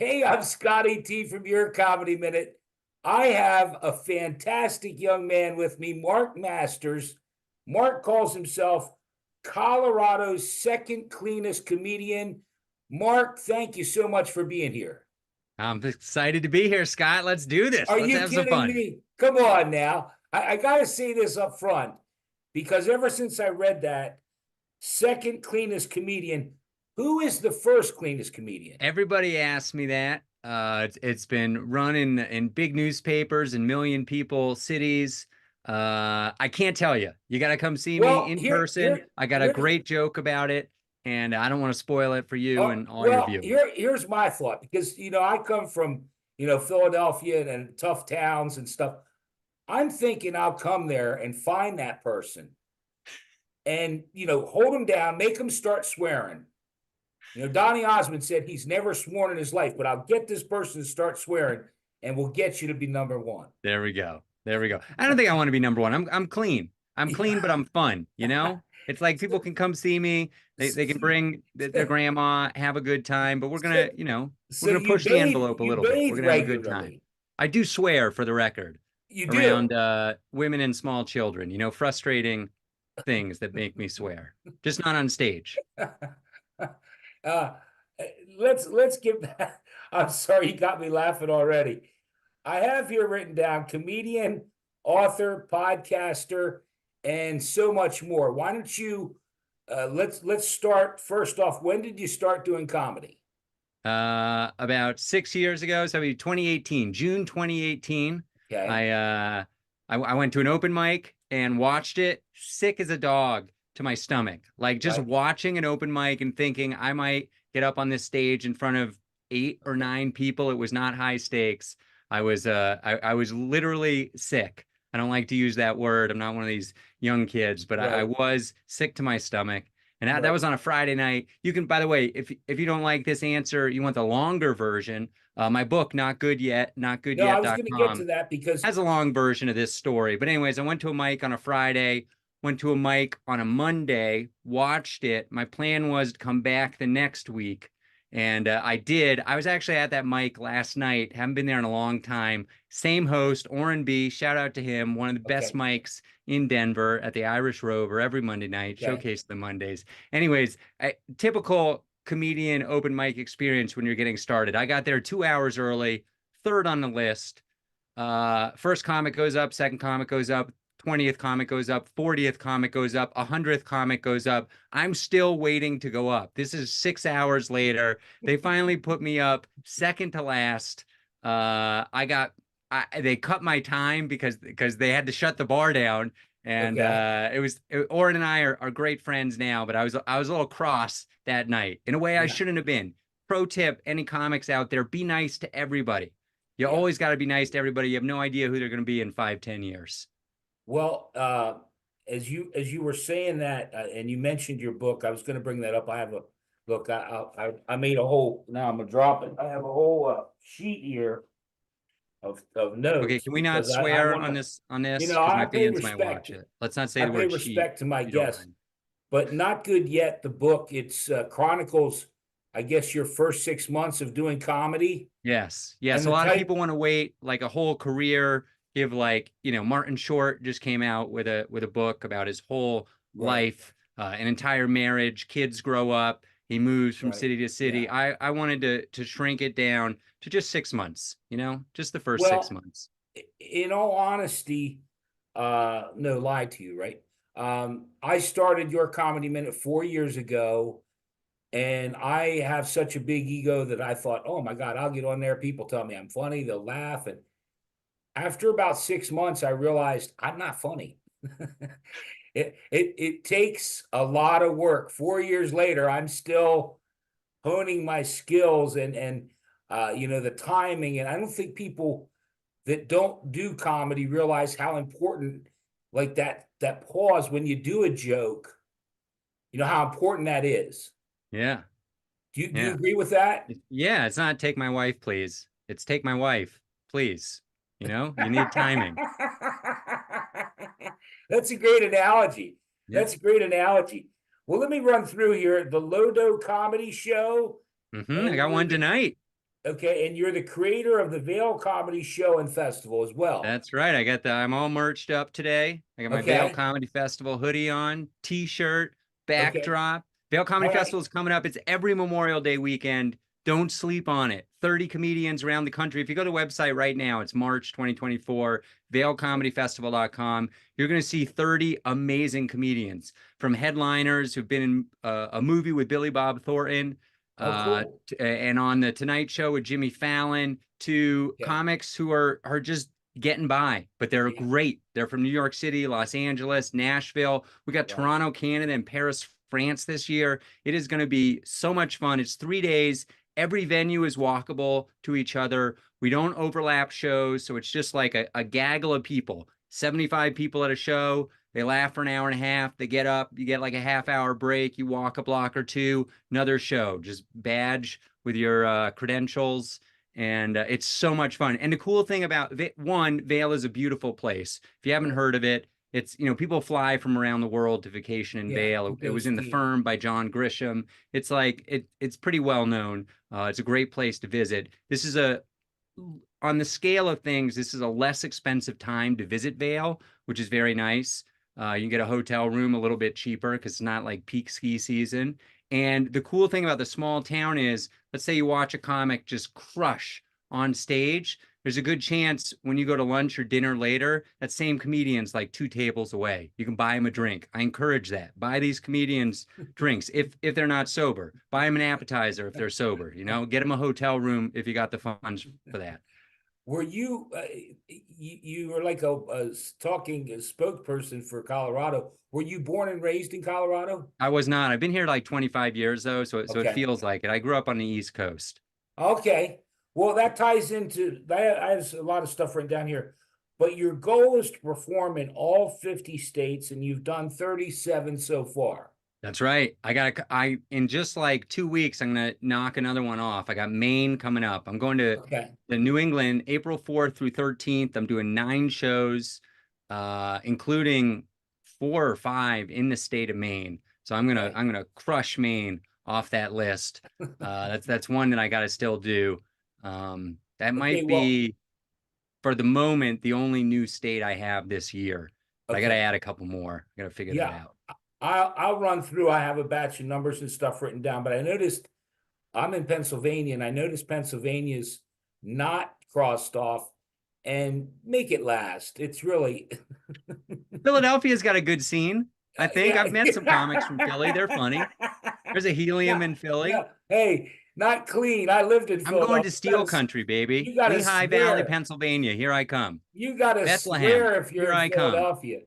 Hey, I'm Scotty T from Your Comedy Minute. I have a fantastic young man with me, Mark Masters. Mark calls himself Colorado's second cleanest comedian. Mark, thank you so much for being here. I'm excited to be here, Scott. Let's do this. Are Let's you have some kidding fun. me? Come on now. I got to say this up front because ever since I read that, second cleanest comedian, who is the first cleanest comedian? Everybody asks me that. It's been run in big newspapers and million people cities. I can't tell you. You got to come see me Well, in here, person. here, I got a here, great joke about it, and I don't want to spoil it for you and all your viewers. here's my thought because I come from Philadelphia and tough towns and stuff. I'm thinking I'll come there and find that person and hold him down, make him start swearing. Donny Osmond said he's never sworn in his life, but I'll get this person to start swearing, and we'll get you to be number one. There we go. There we go. I don't think I want to be number one. I'm clean. I'm clean, but I'm fun. It's like people can come see me. They can bring their grandma, have a good time, but we're So, gonna, we're so gonna you push the bathe, envelope a you little bit. We're bathe gonna have a good time. regularly. I do swear for the record You do. around women and small children, frustrating things that make me swear. Just not on stage. uh, let's give that. I'm sorry, you got me laughing already. I have here written down comedian, author, podcaster, and so much more. Why don't you let's start first off. When did you start doing comedy? About 6 years ago, so 2018, June 2018. Okay. I went to an open mic and watched it, sick as a dog to my stomach. Like just Right. watching an open mic and thinking I might get up on this stage in front of 8 or 9 people. It was not high stakes. I was literally sick. I don't like to use that word. I'm not one of these young kids, but I Right. was sick to my stomach. And that Right. was on a Friday night. You can, by the way, if you don't like this answer, you want the longer version. My book, Not Good Yet, No, I was going to get to notgoodYet.com, that because has a long version of this story. But anyways, I went to a mic on a Friday, went to a mic on a Monday, watched it. My plan was to come back the next week. And I did. I was actually at that mic last night. Haven't been there in a long time. Same host, Oren B. Shout out to him. One of the best okay. mics in Denver at the Irish Rover every Monday night. Okay. Showcase the Mondays. Anyways, typical comedian open mic experience when you're getting started. I got there 2 hours early, third on the list. First comic goes up, second comic goes up, 20th comic goes up, 40th comic goes up, 100th comic goes up. I'm still waiting to go up. This is 6 hours later. They finally put me up second to last. They cut my time because they had to shut the bar down. And Okay. Oren and I are great friends now, but I was a little cross that night in a way I Yeah. shouldn't have been. Pro tip, any comics out there, be nice to everybody. You Yeah. always got to be nice to everybody. You have no idea who they're going to be in 5, 10 years. Well, as you were saying that, and you mentioned your book, I was going to bring that up. I have a look. I made a whole. Now I'm gonna drop it. I have a whole sheet here of Okay, notes can we not because I swear want on to. this? Because I my pay fans might respect. watch it. Let's not say I the pay word cheat, respect to my if you don't guests, mind. but not good yet. The book it's chronicles. I guess your first 6 months of doing comedy Yes. and Yes. A the lot of people type. want to wait like a whole career, give like, Martin Short just came out with a book about his whole Right. life, an entire marriage, kids grow up, he moves from Right. city to Yeah. city. I wanted to shrink it down to just 6 months, just the first six Well, months. in all honesty, no lie to you, right? I started your comedy minute 4 years ago, and I have such a big ego that I thought, oh my God, I'll get on there. People tell me I'm funny, they'll laugh. And after about 6 months, I realized I'm not funny. It takes a lot of work. 4 years later, I'm still honing my skills and the timing. And I don't think people that don't do comedy realize how important like that pause when you do a joke, how important that is. Yeah. Do you Yeah. agree with that? Yeah. It's not take my wife, please. It's take my wife, please. You need timing. That's a great analogy. Yeah. That's a great analogy. Well, let me run through here the LoDo comedy show, I and got one tonight. Okay, and you're the creator of the Vail Comedy Show and Festival as well. That's right. I'm all merched up today. I got my Vail Okay, Comedy Festival hoodie on, t-shirt, okay, backdrop. Vail all Comedy right. Festival is coming up. It's every Memorial Day weekend. Don't sleep on it. 30 comedians around the country. If you go to the website right now, it's March 2024, vailcomedyfestival.com. You're going to see 30 amazing comedians, from headliners who've been in a movie with Billy Bob Thornton, Oh, cool. and on the Tonight Show with Jimmy Fallon, to Okay, comics who are just getting by, but they're yeah, great. They're from New York City, Los Angeles, Nashville. We got right. Toronto, Canada, and Paris, France this year. It is going to be so much fun. It's 3 days. Every venue is walkable to each other. We don't overlap shows, so it's just like a gaggle of people. 75 people at a show. They laugh for an hour and a half. They get up. You get like a half-hour break. You walk a block or two. Another show. Just badge with your credentials, and it's so much fun. And the cool thing about one, Vail is a beautiful place. If you haven't Right. heard of it, it's, people fly from around the world to vacation in Yeah, Vail. to It go was in The skiing. Firm by John Grisham. It's like it's pretty well known. It's a great place to visit. This is on the scale of things, this is a less expensive time to visit Vail, which is very nice. You can get a hotel room a little bit cheaper because it's not like peak ski season. And the cool thing about the small town is, let's say you watch a comic just crush on stage. There's a good chance when you go to lunch or dinner later, that same comedian's like 2 tables away. You can buy him a drink. I encourage that. Buy these comedians drinks if they're not sober. Buy them an appetizer if they're sober. Get them a hotel room if you got the funds for that. Were you, you were like a talking a spokesperson for Colorado. Were you born and raised in Colorado? I was not. I've been here like 25 years though, so it Okay. feels like it. I grew up on the East Coast. Okay. Well, that ties into that. I have a lot of stuff written down here, but your goal is to perform in all 50 states, and you've done 37 so far. That's right. I in just like 2 weeks, I'm gonna knock another one off. I got Maine coming up. I'm going to Okay. the New England, April 4th through 13th. I'm doing 9 shows, including 4 or 5 in the state of Maine. So I'm gonna Okay. I'm gonna crush Maine off that list. That's one that I gotta still do. That Okay. might Well, be, for the moment, the only new state I have this year. But I got to okay. add a couple more. I got to figure that Yeah. out. I'll run through. I have a batch of numbers and stuff written down, but I noticed I'm in Pennsylvania, and I noticed Pennsylvania's not crossed off, and make it last. It's really, Philadelphia's got a good scene. I think yeah. I've met some comics from Philly. They're funny. There's a Helium No, in Philly. no. Hey, not clean. I lived in I'm going Philadelphia. to Steel Country, baby. You gotta Lehigh Valley, swear. Pennsylvania. Here I come. You gotta Bethlehem. swear if you're Here in I come. Philadelphia.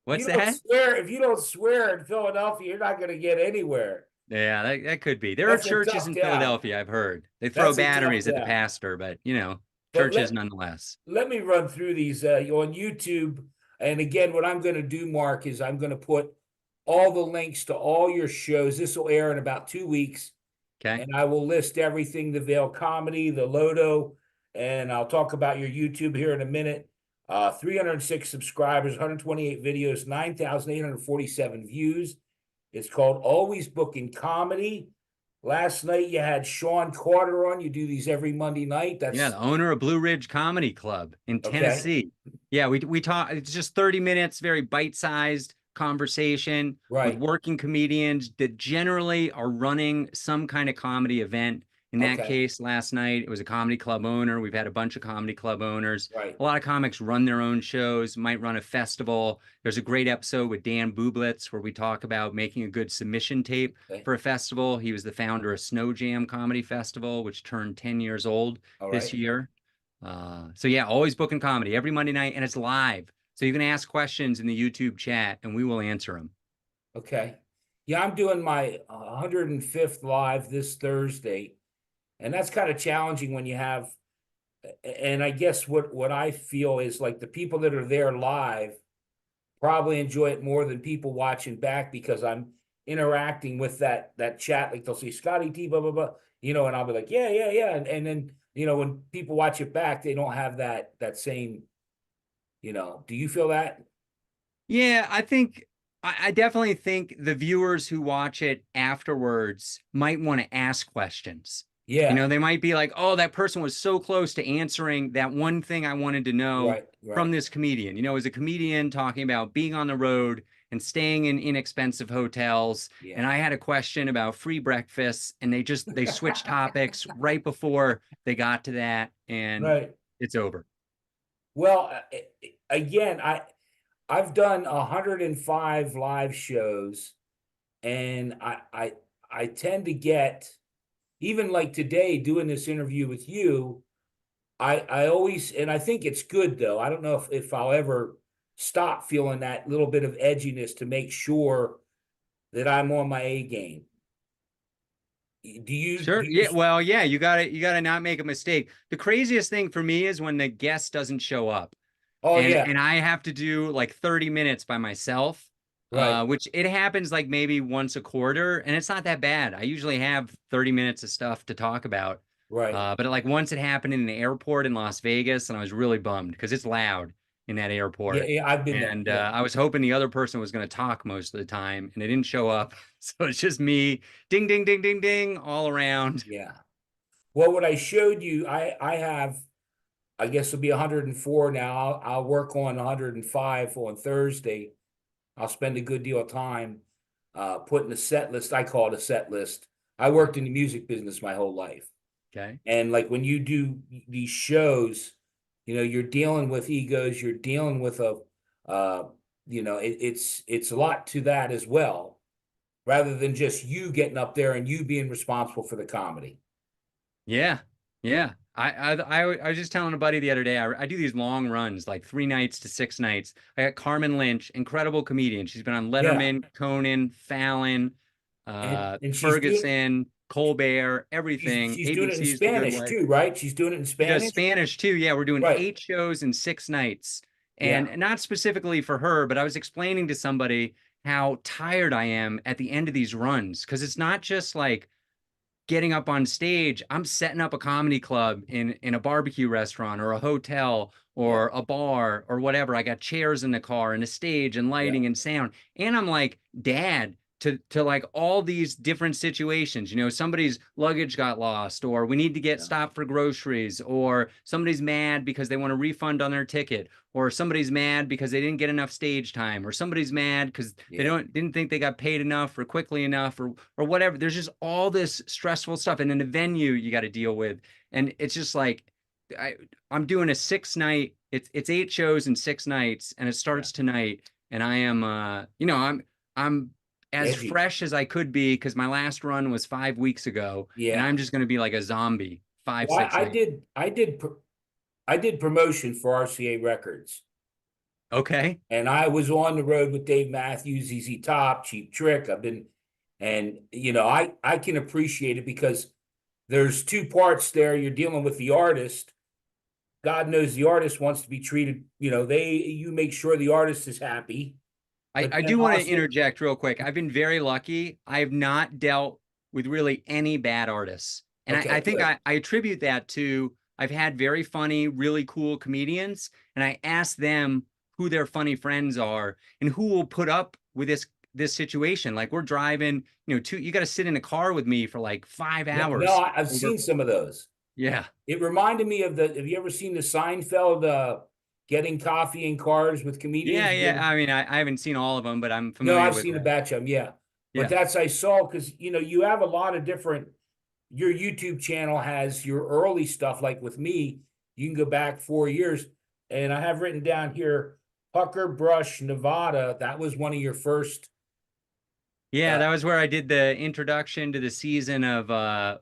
What's You don't that? swear. If you don't swear in Philadelphia, you're not gonna get anywhere. Yeah, that could be. There are That's a churches tough in town. Philadelphia, I've heard. They throw That's a tough batteries at the town. pastor, but But churches nonetheless. let me run through these on YouTube. And again, what I'm going to do, Mark, is I'm going to put all the links to all your shows. This will air in about 2 weeks, Okay. and I will list everything: the Vail Comedy, the LoDo, and I'll talk about your YouTube here in a minute. 306 subscribers, 128 videos, 9,847 views. It's called Always Booking Comedy. Last night you had Sean Carter on. You do these every Monday night. Yeah, That's the owner of Blue Ridge Comedy Club in okay. Tennessee. Yeah, we talk. It's just 30 minutes, very bite-sized conversation with Right. working comedians that generally are running some kind of comedy event. In that Okay. case, last night it was a comedy club owner. We've had a bunch of comedy club owners. Right. A lot of comics run their own shows, might run a festival. There's a great episode with Dan Bublitz where we talk about making a good submission tape Okay. for a festival. He was the founder of Snow Jam Comedy Festival, which turned 10 years old All this right. year. So yeah, always booking comedy every Monday night, and it's live. So you can ask questions in the YouTube chat, and we will answer them. Okay. Yeah, I'm doing my 105th live this Thursday, and that's kind of challenging when you have. And I guess what I feel is like the people that are there live probably enjoy it more than people watching back because I'm interacting with that chat. Like they'll say Scotty T, blah blah blah, and I'll be like, yeah, yeah, yeah, and then when people watch it back, they don't have that same. Do you feel that? Yeah, I definitely think the viewers who watch it afterwards might want to ask questions. You Yeah. know, they might be like, oh, that person was so close to answering that one thing I wanted to know Right. from Right. this comedian. You know, as a comedian talking about being on the road and staying in inexpensive hotels. Yeah. And I had a question about free breakfasts, and they switched topics right before they got to that, and Right. it's over. Well, again, I've done 105 live shows, and I tend to get, even like today doing this interview with you. I always, and I think it's good though. I don't know if I'll ever stop feeling that little bit of edginess to make sure that I'm on my A game. Sure. Do you? Yeah. Well, yeah, you gotta not make a mistake. The craziest thing for me is when the guest doesn't show up. Oh and yeah. and I have to do like 30 minutes by myself, Right. which it happens like maybe once a quarter, and it's not that bad. I usually have 30 minutes of stuff to talk about. Right. But like once it happened in an airport in Las Vegas, and I was really bummed because it's loud in that Yeah, airport. yeah, I've been there. And Yeah. I was hoping the other person was going to talk most of the time, and they didn't show up. So it's just me, ding, ding, ding, ding, ding, all around. Yeah. Well, what I showed you, I have, I guess it'll be 104 now. I'll work on 105 on Thursday. I'll spend a good deal of time putting a set list. I call it a set list. I worked in the music business my whole life. Okay. And like when you do these shows, you're dealing with egos, you're dealing with uh, it's a lot to that as well, rather than just you getting up there and you being responsible for the comedy. Yeah, yeah. I was just telling a buddy the other day. I do these long runs, like 3 nights to 6 nights. I got Carmen Lynch, incredible comedian. She's been on Yeah. Letterman, Conan, Fallon, And she's doing Ferguson, Colbert, everything. she's doing it in ABC's The Good Spanish Wife. too, right? She's doing it in She does Spanish. Spanish too. Yeah, we're doing Right. 8 shows in 6 nights, Yeah. and not specifically for her, but I was explaining to somebody how tired I am at the end of these runs because it's not just like getting up on stage. I'm setting up a comedy club in a barbecue restaurant or a hotel Yeah. or a bar or whatever. I got chairs in the car and a stage and Yeah. lighting and sound. And I'm like dad to like all these different situations. You know, somebody's luggage got lost, or we need to get Yeah. stopped for groceries, or somebody's mad because they want a refund on their ticket, or somebody's mad because they didn't get enough stage time, or somebody's mad because they Yeah. didn't think they got paid enough or quickly enough, or whatever. There's just all this stressful stuff, and in the venue you got to deal with, and it's just like I I'm doing a 6 night. It's 8 shows in 6 nights, and it Yeah. starts tonight, and I am I'm as Edgy. fresh as I could be because my last run was 5 weeks ago, and Yeah. I'm just going to be like a zombie five, Well, six nights. I did promotion for RCA Records, Okay. and I was on the road with Dave Matthews, ZZ Top, Cheap Trick. And I can appreciate it because there's two parts there. You're dealing with the artist. God knows the artist wants to be treated. You make sure the artist is happy, I, but I then do want to also, interject real quick. I've been very lucky. I have not dealt with really any bad artists. And I okay, think good. I attribute that to I've had very funny, really cool comedians, and I ask them who their funny friends are and who will put up with this situation. Like we're driving, you got to sit in a car with me for like five No, no, hours I've over. seen some of those. Yeah. It reminded me of have you ever seen the Seinfeld getting coffee in cars with Yeah, comedians? yeah. I mean, I haven't seen all of them, but I'm No, familiar I've with seen a that. batch of them, yeah. But Yeah. that's I saw because you have a lot of different. Your YouTube channel has your early stuff, like with me. You can go back 4 years, and I have written down here Pucker Brush, Nevada. That was one of your first. Yeah, Uh, that was where I did the introduction to the season of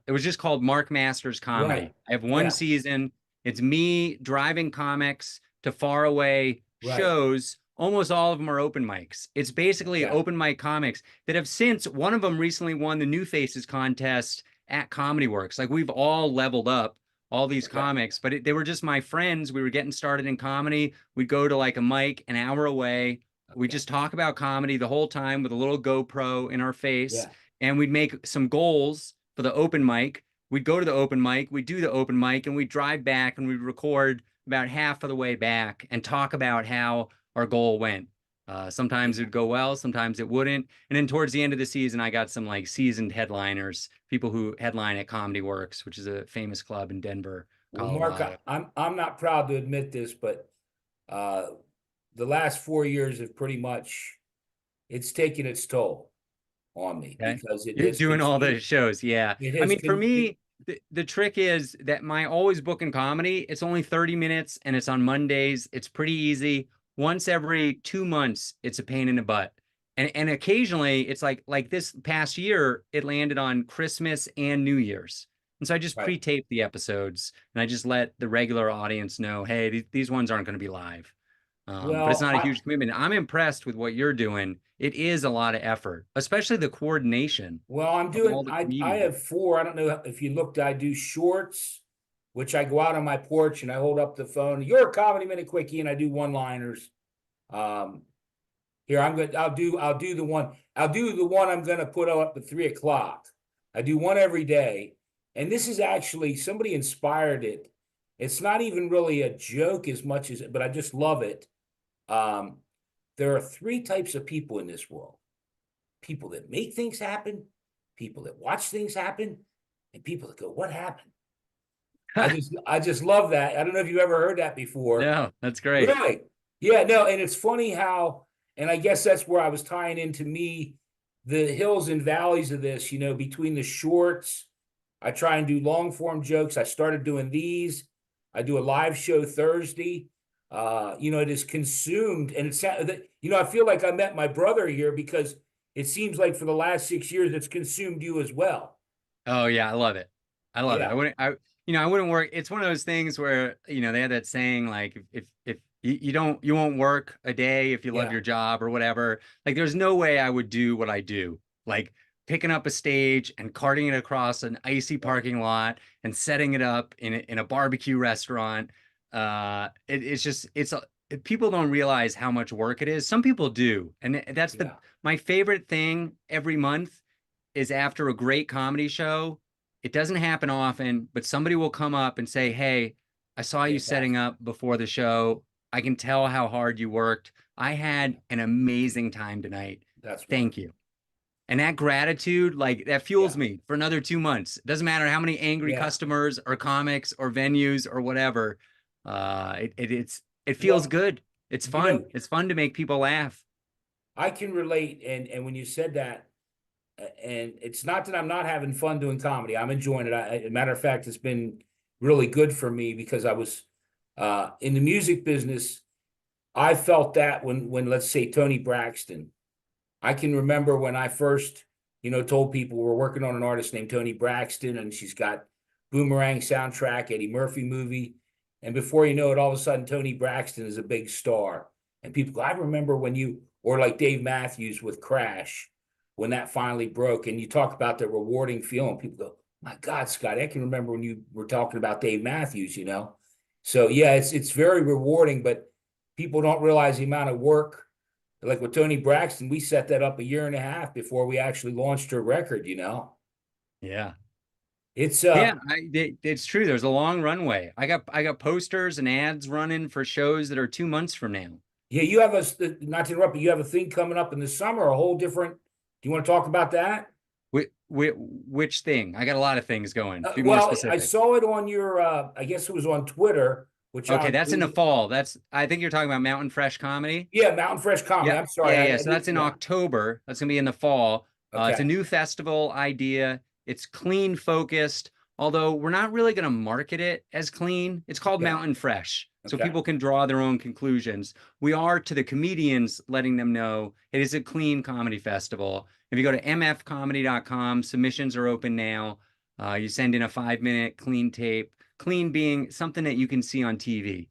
it was just called Mark Masters right. Comedy. I have one Yeah. season. It's me driving comics to faraway Right. shows. Almost all of them are open mics. It's basically Yeah. open mic comics that have since one of them recently won the New Faces contest at Comedy Works. Like we've all leveled up all these Okay. comics, but they were just my friends. We were getting started in comedy. We'd go to like a mic an hour away. We Okay. just talk about comedy the whole time with a little GoPro in our face, Yeah. and we'd make some goals for the open mic. We'd go to the open mic, we'd do the open mic, and we'd drive back and we'd record about half of the way back and talk about how our goal went. Sometimes it'd go well, sometimes it wouldn't. And then towards the end of the season, I got some like seasoned headliners, people who headline at Comedy Works, which is a famous club in Denver, Well, Mark, Colorado. I'm not proud to admit this, but uh, the last 4 years have pretty much it's taken its toll on me Okay. because You're doing all the shows. Yeah. it I has mean, for it, me, the trick is that my always booking comedy, it's only 30 minutes and it's on Mondays. It's pretty easy. Once every 2 months, it's a pain in the butt. And occasionally it's like this past year, it landed on Christmas and New Year's. And so I just right. pre-tape the episodes and I just let the regular audience know, hey, these ones aren't going to be live. But it's Well, not a huge commitment. I'm impressed with what you're doing. It is a lot of effort, especially the coordination I'm of doing all the I comedians. have four. I don't know if you looked, I do shorts, which I go out on my porch and I hold up the phone. You're a comedy minute quickie, and I do one-liners. Um, Here, I'm good. I'll do the one I'm gonna put up at 3 o'clock. I do one every day. And this is actually somebody inspired it. It's not even really a joke as much as, but I just love it. Um, there are three types of people in this world: people that make things happen, people that watch things happen, and people that go, "What happened?" I just love that. I don't know if you ever heard that before. No, that's great. Really? Yeah, no, and it's funny how, and I guess that's where I was tying into me, the hills and valleys of this, between the shorts. I try and do long form jokes. I started doing these. I do a live show Thursday. It is consumed, and I feel like I met my brother here because it seems like for the last 6 years it's consumed you as well. Oh yeah, I love it. I love it. Yeah, I wouldn't work. It's one of those things where, they have that saying like if you won't work a day if you love yeah, your job or whatever. Like there's no way I would do what I do. Like picking up a stage and carting it across an icy right. parking lot and setting it up in a barbecue restaurant. It's just people don't realize how much work it is. Some people do. And that's Yeah, my favorite thing every month is after a great comedy show. It doesn't happen often, but somebody will come up and say, hey, I saw you setting fantastic. up before the show. I can tell how hard you worked. I had Yeah, an amazing time tonight. that's Thank wonderful. you. And that gratitude, like that fuels Yeah, me for another 2 months. It doesn't matter how many angry yeah. customers or comics or venues or whatever. It feels Well, good. It's you know, fun. It's fun to make people laugh. I can relate, and when you said that, and it's not that I'm not having fun doing comedy. I'm enjoying it. As a matter of fact, it's been really good for me because I was in the music business. I felt that when let's say Tony Braxton. I can remember when I first, told people we're working on an artist named Tony Braxton, and she's got Boomerang soundtrack, Eddie Murphy movie, and before you know it, all of a sudden Tony Braxton is a big star, and people go, "I remember when you," or like Dave Matthews with Crash, when that finally broke, and you talk about the rewarding feeling. People go, "My God, Scott, I can remember when you were talking about Dave Matthews." So yeah, it's very rewarding, but people don't realize the amount of work like with Tony Braxton, we set that up a year and a half before we actually launched her record. Yeah. It's Yeah, it's true. There's a long runway. I got posters and ads running for shows that are 2 months from now. yeah, you have not to interrupt, but you have a thing coming up in the summer, a whole different. Do you want to talk about that? Which thing? I got a lot of things going. Be more Well, I specific. saw it on your I guess it was on Twitter, which Okay, I that's in the fall. I think you're talking about Mountain Fresh Comedy. yeah, Mountain Fresh Comedy. Yeah, I'm sorry. yeah, I yeah. So did, that's in yeah. October. That's gonna be in the fall. It's a Okay. new festival idea. It's clean focused, although we're not really gonna market it as clean. It's called Okay. Mountain Fresh, so Okay. people can draw their own conclusions. We are to the comedians letting them know it is a clean comedy festival. If you go to mfcomedy.com, submissions are open now. You send in a 5 minute clean tape. Clean being something that you can see on TV,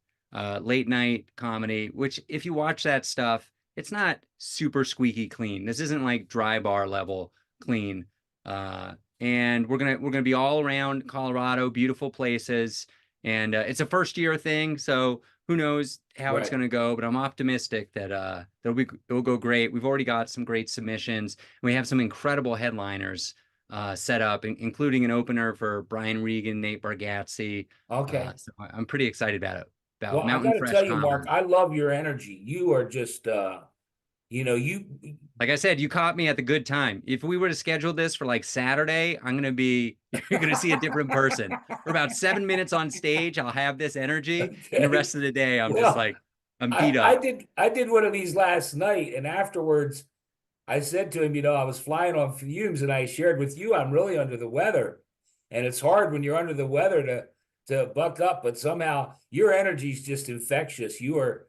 late night comedy, which if you watch that stuff, it's not super squeaky clean. This isn't like dry bar level clean. And we're gonna be all around Colorado, beautiful places, and it's a first year thing, so who knows how it's Right. gonna go. But I'm optimistic that it'll go great. We've already got some great submissions. And we have some incredible headliners set up, including an opener for Brian Regan, Nate Bargatze. Okay. So I'm pretty excited about it, about Well, I Mountain got to Fresh tell you, Mark, Comedy. I love your energy. You are just You Like I said, you caught me at the good time. If we were to schedule this for like Saturday, you're going to see a different person. For about 7 minutes on stage, I'll have this energy. And the okay. rest of the day, I'm just Well, like, I'm I, beat I up. did I did one of these last night, and afterwards I said to him, I was flying on fumes, and I shared with you I'm really under the weather, and it's hard when you're under the weather to buck up, but somehow your energy is just infectious. You are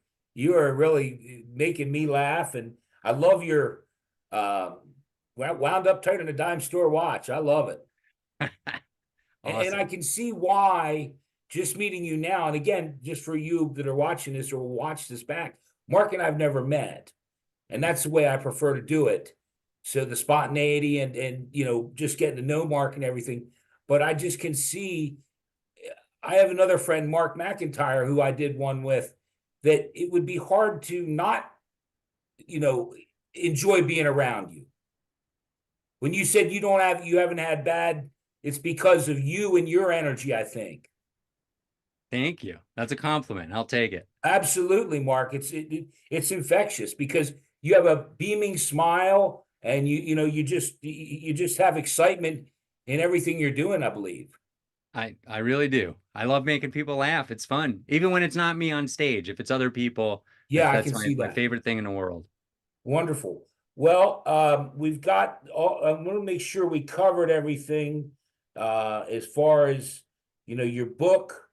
really making me laugh, and I love your uh, wound up tight on a dime store watch. I love it. And I Awesome. can see why just meeting you now, and again, just for you that are watching this or will watch this back, Mark and I've never met. And that's the way I prefer to do it. So the spontaneity and just getting to know Mark and everything. But I just can see I have another friend, Mark McIntyre, who I did one with, that it would be hard to not, you know, enjoy being around you. When you said you haven't had bad, it's because of you and your energy, I think. Thank you. That's a compliment. I'll take it. Absolutely, Mark. It's infectious because you have a beaming smile and you just have excitement in everything you're doing, I believe. I really do. I love making people laugh. It's fun. Even when it's not me on stage. If it's other people, Yeah, I that's can see my that. favorite thing in the world. Wonderful. Well, we've got all, I'm going to make sure we covered everything as far as your book,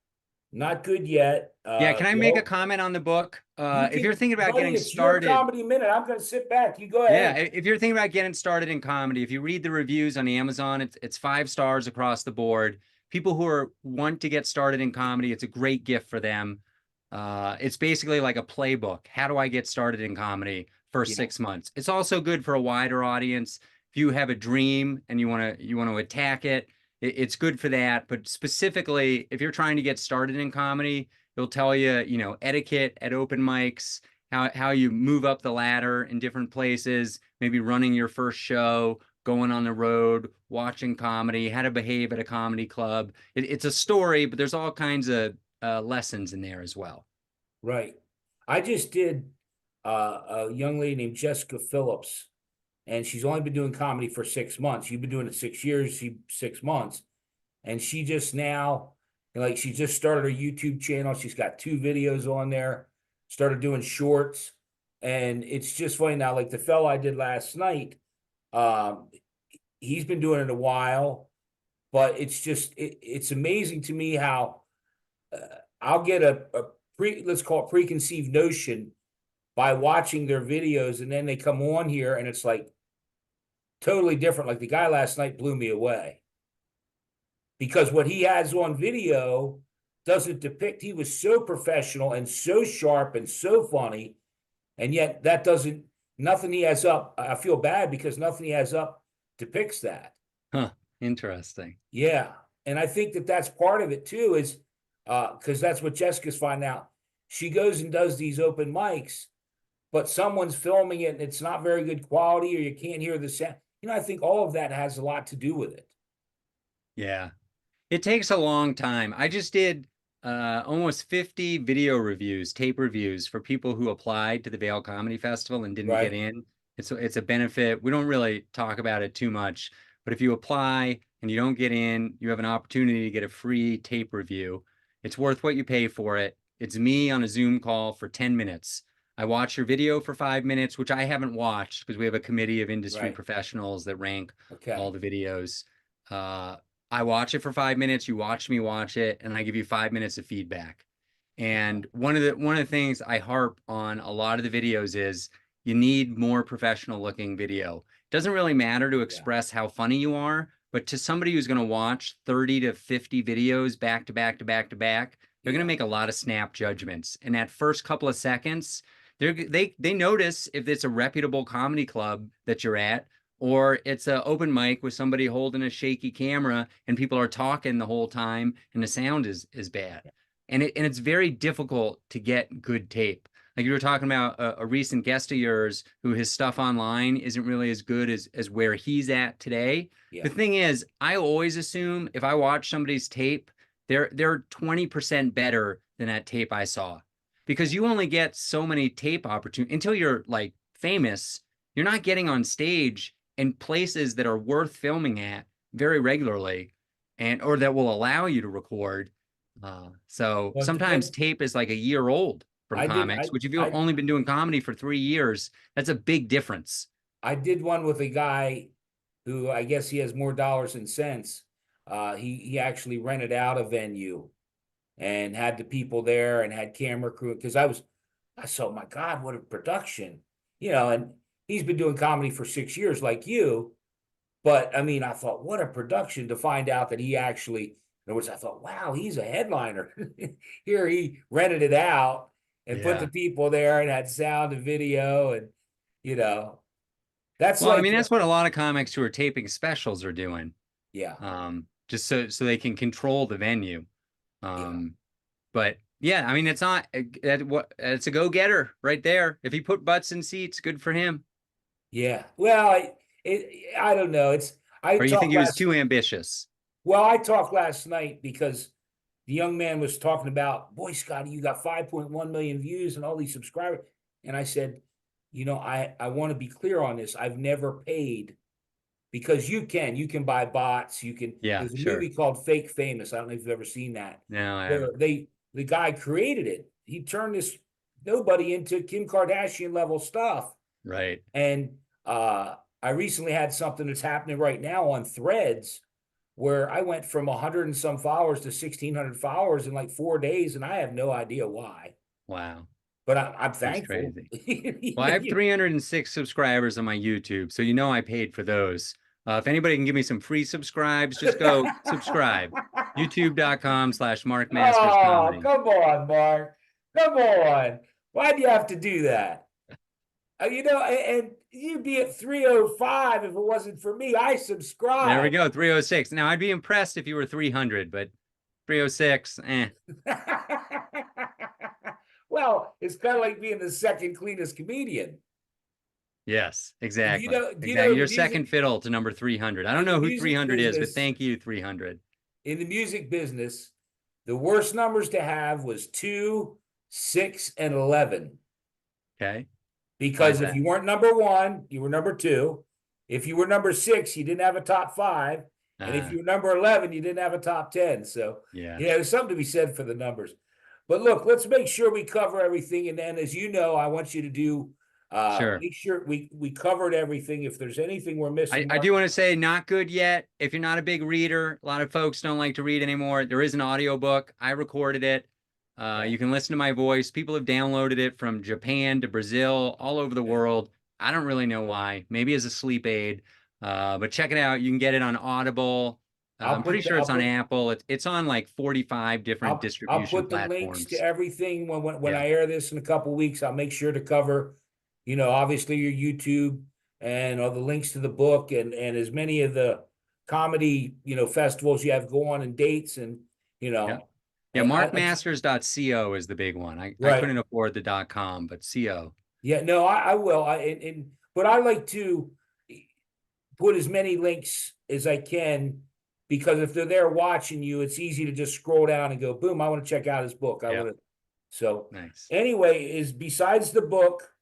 not good yet. Yeah, can I make a Well, comment on the book? you If you're can, thinking about buddy, getting it's your started, comedy minute. I'm going to sit back. You go yeah, ahead. if you're thinking about getting started in comedy, if you read the reviews on Amazon, it's 5 stars across the board. People who want to get started in comedy, it's a great gift for them. It's basically like a playbook. How do I get started in comedy for Yeah, 6 months? It's also good for a wider audience. If you have a dream and you want to attack it, it's good for that. But specifically, if you're trying to get started in comedy, it'll tell you, etiquette at open mics, how you move up the ladder in different places, maybe running your first show, going on the road, watching comedy, how to behave at a comedy club. It's a story, but there's all kinds of lessons in there as well. right. I just did a young lady named Jessica Phillips, and she's only been doing comedy for 6 months. You've been doing it 6 years, she 6 months, and she just now, like, she just started her YouTube channel. She's got 2 videos on there, started doing shorts, and it's just funny now. Like the fella I did last night, um, he's been doing it a while, but it's amazing to me how uh, I'll get a let's call it preconceived notion by watching their videos, and then they come on here and it's like totally different. Like the guy last night blew me away because what he has on video doesn't depict. He was so professional and so sharp and so funny, and yet that doesn't nothing he has up. I feel bad because nothing he has up depicts that. Huh. Interesting. Yeah, and I think that that's part of it too, is because that's what Jessica's finding out. She goes and does these open mics, but someone's filming it and it's not very good quality, or you can't hear the sound. I think all of that has a lot to do with it. Yeah. It takes a long time. I just did almost 50 video reviews, tape reviews for people who applied to the Vail Comedy Festival and didn't get Right. in. It's a benefit. We don't really talk about it too much, but if you apply and you don't get in, you have an opportunity to get a free tape review. It's worth what you pay for it. It's me on a Zoom call for 10 minutes. I watch your video for 5 minutes, which I haven't watched because we have a committee of industry Right. professionals that rank all Okay. the videos. Uh, I watch it for 5 minutes, you watch me watch it, and I give you 5 minutes of feedback. And one of the things I harp on a lot of the videos is you need more professional looking video. It doesn't really matter to Yeah. express how funny you are, but to somebody who's going to watch 30 to 50 videos back to back to back to back, they're going to Yeah. make a lot of snap judgments. And that first couple of seconds, they notice if it's a reputable comedy club that you're at, or it's an open mic with somebody holding a shaky camera and people are talking the whole time and the sound is bad. And it's very difficult to get good tape. Like you were talking about a recent guest of yours who his stuff online isn't really as good as where he's at today. The Yeah. thing is, I always assume if I watch somebody's tape, they're 20% better than that tape I saw. Because you only get so many tape opportunities until you're like famous, you're not getting on stage in places that are worth filming at very regularly, and or that will allow you to record. So Well, it sometimes depends. tape is like a year old from I did, comics, which if you've only been doing comedy for 3 years, that's a big difference. I did one with a guy who I guess he has more dollars and cents. He actually rented out a venue and had the people there and had camera crew because I saw, my God, what a production, and he's been doing comedy for 6 years like you. But I mean, I thought, what a production to find out that he actually, in other words, I thought, wow, he's a headliner. Here he rented it out and put the Yeah. people there and had sound and video. And, you know, that's Well, I like, mean, that's what a lot of comics who are taping specials are doing. yeah, Just so they can control the venue. yeah, But yeah, I mean, it's not it's a go-getter right there. If he put butts in seats, good for him. yeah. Well, I don't know. Or you think he was too ambitious? I talked last night because the young man was talking about, boy, Scotty, you got 5.1 million views and all these subscribers. And I said, I want to be clear on this. I've never paid because you can buy bots. Yeah, There's a sure. movie called Fake Famous. I don't know if you've ever seen that. No, I Where haven't. the guy created it. He turned this nobody into Kim Kardashian level stuff. Right. And I recently had something that's happening right now on Threads where I went from 100 and some followers to 1,600 followers in like 4 days, and I have no idea why. Wow. But I'm That's thankful. crazy. Well, I have 306 subscribers on my YouTube, so you know I paid for those. If anybody can give me some free subscribes, just go subscribe. YouTube.com/Mark Masters Oh, Comedy. come on, Mark. Come on. Why do you have to do that? And you'd be at 305 if it wasn't for me. I There we subscribe. go, 306. Now I'd be impressed if you were 300, but 306, eh. Well, it's kind of like being the second cleanest comedian. Yes, Do you exactly. know, do you know Exactly. in the You're second music fiddle to number 300. I don't in the know who music 300 is, but business, thank you, 300. in the music business, the worst numbers to have was 2, 6, and 11. Okay. Why Because is if that? you weren't number one, you were number two. If you were number 6, you didn't have a top 5. And if you were number 11, you didn't have a top 10. So, Yeah. there's something to be said for the numbers. But look, let's make sure we cover everything. And then, as you know, I want you to do, Sure. make sure we covered everything. If there's anything we're missing, I Mark, do want to say not good yet. If you're not a big reader, a lot of folks don't like to read anymore. There is an audiobook. I recorded it. You can listen to my voice. People have downloaded it from Japan to Brazil, all over the world. I don't really know why. Maybe as a sleep aid. But check it out. You can get it on Audible. I'm pretty sure it's on Apple. It's on like 45 different I'll distribution put the links to platforms. everything when Yeah. I air this in a couple weeks. I'll make sure to cover, obviously your YouTube and all the links to the book and as many of the comedy, festivals you have going and dates and Yeah. Yeah. and Markmasters.co is the big one. I right. couldn't afford the .com, but co. Yeah, no, I will. But I like to put as many links as I can because if they're there watching you, it's easy to just scroll down and go, boom, I want to check out his book. I Yeah. want to. So Nice. anyway, is besides the book,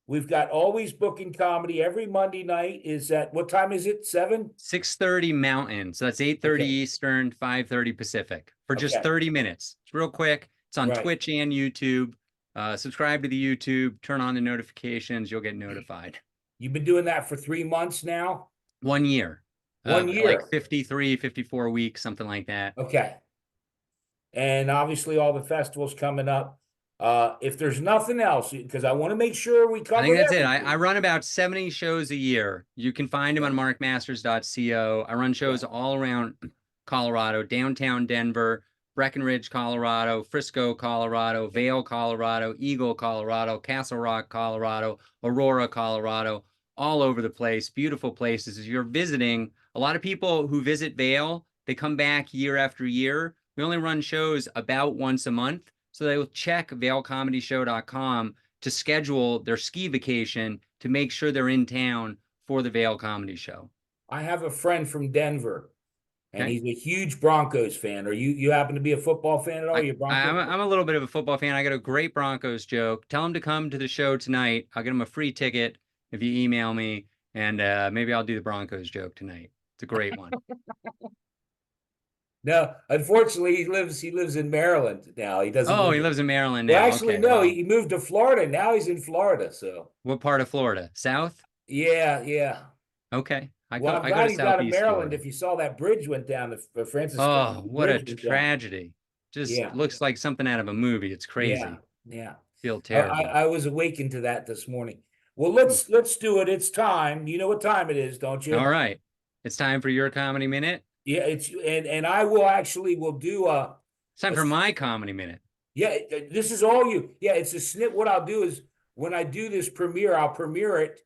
we've got Always Booking Comedy every Monday night. Is at what time is it? 7? 6:30 Mountain. So that's 8:30 Okay. Eastern, 5:30 Pacific for just Okay. 30 minutes. It's real quick. It's on Right. Twitch and YouTube. Subscribe to the YouTube, turn on the notifications. You'll get notified. You've been doing that for 3 months now? 1 year. 1 year. Like 53, 54 weeks, something like that. Okay. And obviously all the festivals coming up. If there's nothing else, because I want to make sure we cover I think that's it. everything. I run about 70 shows a year. You can find them on markmasters.co. I run shows all around Colorado, downtown Denver, Breckenridge, Colorado, Frisco, Colorado, Vail, Colorado, Eagle, Colorado, Castle Rock, Colorado, Aurora, Colorado, all over the place. Beautiful places. If you're visiting, a lot of people who visit Vail, they come back year after year. We only run shows about once a month. So they will check vailcomedyshow.com to schedule their ski vacation to make sure they're in town for the Vail Comedy Show. I have a friend from Denver, and Okay. he's a huge Broncos fan. Are you happen to be a football fan at all? You a Broncos? I'm a little bit of a football fan. I got a great Broncos joke. Tell him to come to the show tonight. I'll get him a free ticket if you email me, and maybe I'll do the Broncos joke tonight. It's a great one. No, unfortunately, he lives in Maryland now. He doesn't Oh, live. he lives in Maryland Well, now. actually, Okay, no, well, he moved to Florida. Now he's in Florida. So what part of Florida? South? yeah, yeah. Okay, Well, I'm I go glad to he's out of Southeast Maryland. Florida. If you saw that bridge went down, the Francis Scott Oh, what a Bridge went down. tragedy. Just Yeah, looks like something out of a movie. It's yeah, crazy. yeah. Feel I, terrible. I was awakened to that this morning. Well, Oof. let's do it. It's time. You know what time it is, don't you? All right. It's time for your comedy minute. Yeah, it's and I will actually will do It's time a for my comedy minute. yeah. This is all you. Yeah, it's a snip. What I'll do is when I do this premiere, I'll premiere it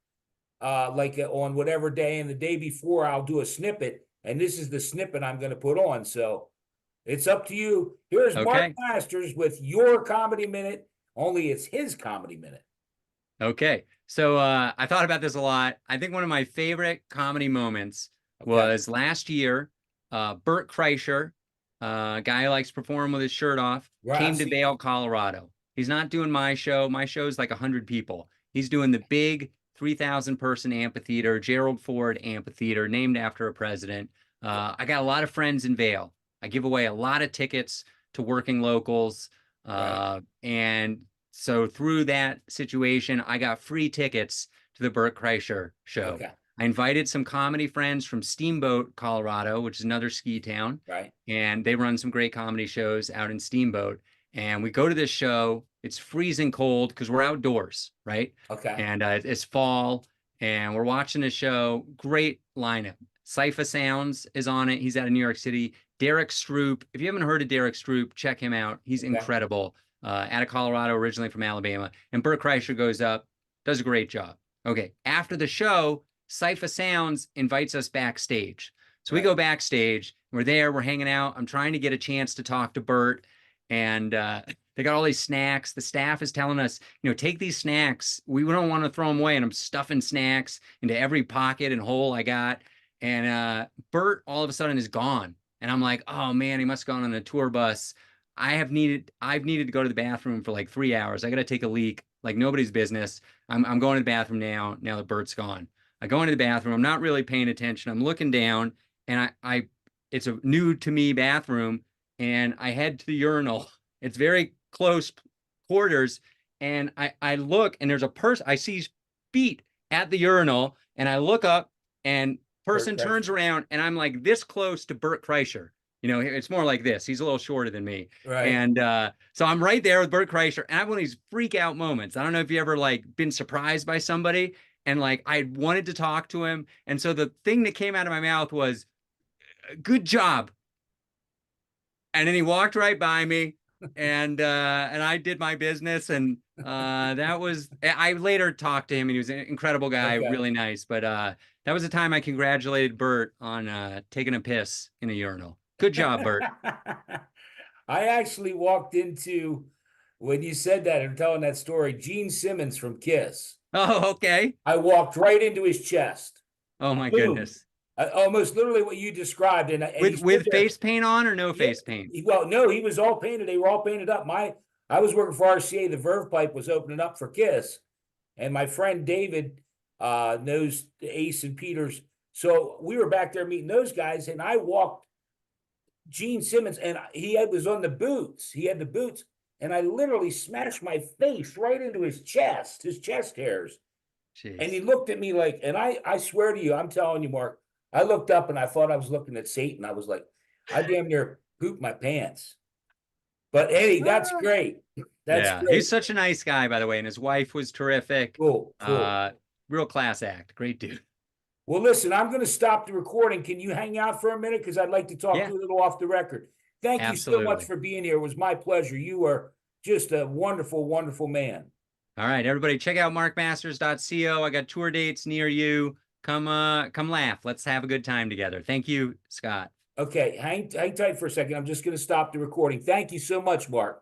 like on whatever day, and the day before I'll do a snippet, and this is the snippet I'm going to put on. So it's up to you. Here's Mark Okay. Masters with your comedy minute. Only it's his comedy minute. Okay. So I thought about this a lot. I think one of my favorite comedy moments Okay. was last year. Bert Kreischer, guy who likes to perform with his shirt off, Right. came to Vail, Colorado. He's not doing my show. My show's like 100 people. He's doing the big 3,000 person amphitheater, Gerald Ford Amphitheater, named after a president. I got a lot of friends in Vail. I give away a lot of tickets to working locals. Right. And so through that situation, I got free tickets to the Bert Kreischer show. Okay. I invited some comedy friends from Steamboat, Colorado, which is another ski town. Right. And they run some great comedy shows out in Steamboat. And we go to this show. It's freezing cold because we're outdoors, right? Okay. And it's fall, and we're watching the show. Great lineup. Cypher Sounds is on it. He's out of New York City. Derek Stroop. If you haven't heard of Derek Stroop, check him out. He's Okay. incredible. Out of Colorado, originally from Alabama. And Bert Kreischer goes up, does a great job. Okay. After the show, Cypher Sounds invites us backstage. So we Right. go backstage. We're there. We're hanging out. I'm trying to get a chance to talk to Bert. And they got all these snacks. The staff is telling us, take these snacks. We don't want to throw them away. And I'm stuffing snacks into every pocket and hole I got. And Bert all of a sudden is gone. And I'm like, oh man, he must have gone on a tour bus. I've needed to go to the bathroom for like 3 hours. I got to take a leak, like nobody's business. I'm going to the bathroom now that Bert's gone. I go into the bathroom. I'm not really paying attention. I'm looking down, and it's a new to me bathroom, and I head to the urinal. It's very close quarters, and I look, and there's a person. I see feet at the urinal, and I look up, and person turns around, and I'm like this close to Bert Kreischer. It's more like this. He's a little shorter than me. Right. And so I'm right there with Bert Kreischer, and I have one of these freak out moments. I don't know if you ever like been surprised by somebody, and like I wanted to talk to him. And so the thing that came out of my mouth was, good job. And then he walked right by me, and I did my business. And I later talked to him, and he was an incredible guy, Okay. really nice. But that was the time I congratulated Bert on taking a piss in a urinal. Good job, Bert. I actually walked into, when you said that and telling that story, Gene Simmons from Kiss. Oh, okay. I walked right into his chest. Oh my Boom. goodness. Almost literally what you described. And With face paint on or no face paint? Well, no, he was all painted. They were all painted up. I was working for RCA. The Verve Pipe was opening up for Kiss. And my friend David knows Ace and Peters. So we were back there meeting those guys, and I walked Gene Simmons, and was on the boots. He had the boots, and I literally smashed my face right into his chest hairs. Jeez. And he looked at me like, and I swear to you, I'm telling you, Mark, I looked up and I thought I was looking at Satan. I was like, I damn near pooped my pants. But hey, that's great. That's great. He's such a nice guy, by the way, and his wife was terrific. Cool. Real class act. Great dude. Well, listen, I'm going to stop the recording. Can you hang out for a minute? Because I'd like to talk to you a little off the record. Thank you so much for being here. It was my pleasure. You are just a wonderful, wonderful man. All right, everybody, check out markmasters.co. I got tour dates near you. Come laugh. Let's have a good time together. Thank you, Scott. Okay, hang tight for a second. I'm just going to stop the recording. Thank you so much, Mark.